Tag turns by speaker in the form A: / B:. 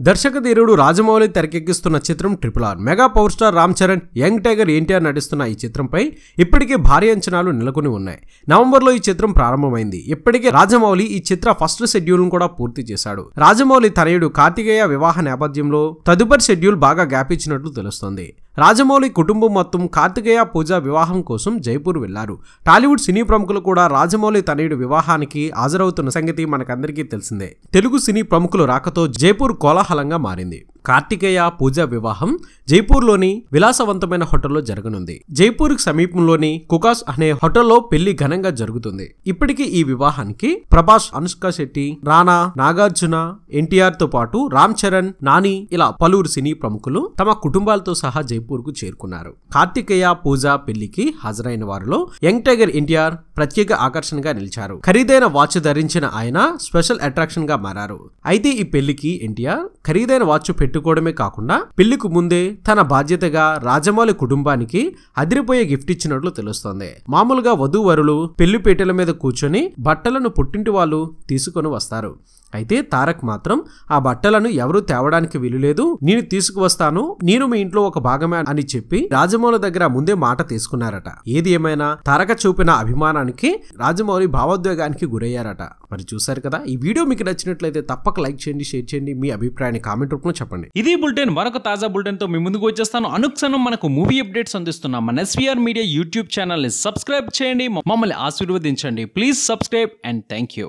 A: దర్శకధీరుడు రాజమౌళి తెరకెక్కిస్తున్న చిత్రం RRR. Mega power star Ram Charan, young tiger NTR నటిస్తున్న ఈ చిత్రంపై ఇప్పటికే భారీ అంచనాలు నెలకొని ఉన్నాయి. నవంబర్లో ఈ చిత్రం ప్రారంభమైంది. ఇప్పటికే రాజమౌళి ఈ చిత్ర ఫస్ట్ షెడ్యూల్ను కూడా పూర్తి చేశాడు. రాజమౌళి తనయుడు కార్తికేయ వివాహ నేపథ్యంలో తదుపరి షెడ్యూల్ బాగా గ్యాప్ ఇచ్చినట్లు తెలుస్తోంది. రాజమౌళి కుటుంబం మొత్తం కార్తికేయ పూజ వివాహం కోసం జైపూర్ వెళ్లారు. టాలీవుడ్ సినీ ప్రముఖులు కూడా రాజమౌళి తనయుడు వివాహానికి హాజరవుతున్న సంగతి మనకందరికీ తెలిసిందే. తెలుగు సినీ ప్రముఖులు రాకతో జైపూర్ కోలాహలంగా మారింది. కార్తికేయ పూజ వివాహం జైపూర్లోని విలాసవంతమైన హోటల్లో జరగనుంది. జైపూర్కి సమీపంలోని కుకాస్ అనే హోటల్లో పెళ్లి ఘనంగా జరుగుతుంది. ఇప్పటికీ ఈ వివాహానికి ప్రభాస్, అనుష్క శెట్టి, రానా, నాగార్జున, ఎన్టీఆర్ తో పాటు రామ్ చరణ్, నాని ఇలా పలువురు సినీ ప్రముఖులు తమ కుటుంబాలతో సహా జైపూర్ కు చేరుకున్నారు. కార్తికేయ పూజ పెళ్లికి హాజరైన వారిలో యంగ్ టైగర్ ఎన్టీఆర్ ప్రత్యేక ఆకర్షణగా నిలిచారు. ఖరీదైన వాచ్ ధరించిన ఆయన స్పెషల్ అట్రాక్షన్ గా మారారు. అయితే ఈ పెళ్లికి ఎన్టీఆర్ ఖరీదైన వాచ్ పెట్టుకోవడమే కాకుండా పెళ్లికి ముందే తన బాధ్యతగా రాజమౌళి కుటుంబానికి అదిరిపోయే గిఫ్ట్ ఇచ్చినట్లు తెలుస్తోంది. మామూలుగా వధూవరులు పెళ్లి పీటల మీద కూర్చొని బట్టలను పుట్టింటి వాళ్ళు తీసుకొని వస్తారు. అయితే తారక్ మాత్రం ఆ బట్టలను ఎవరూ తేవడానికి వీలులేదు, నేను తీసుకువస్తాను, నేను మీ ఇంట్లో ఒక భాగమే అని చెప్పి రాజమౌళి దగ్గర ముందే మాట తీసుకున్నారట. ఏది ఏమైనా తారక చూపిన అభిమానానికి రాజమౌళి భావోద్వేగానికి గురయ్యారట. మరి చూసారు కదా, ఈ వీడియో మీకు నచ్చినట్లయితే తప్పక లైక్ చేయండి, షేర్ చేయండి, మీ అభిప్రాయాన్ని కామెంట్ రూపంలో చెప్పండి.
B: ఇది బులెటిన్. మరొక తాజా బులెటిన్ తో మీ ముందుకు వచ్చేస్తాను. అనుక్షణం మనకు మూవీ అప్డేట్స్ అందిస్తున్నాం మన SVR మీడియా యూట్యూబ్ ఛానల్ ని సబ్స్క్రైబ్ చేయండి, మమ్మల్ని ఆశీర్వదించండి. Please subscribe and thank you.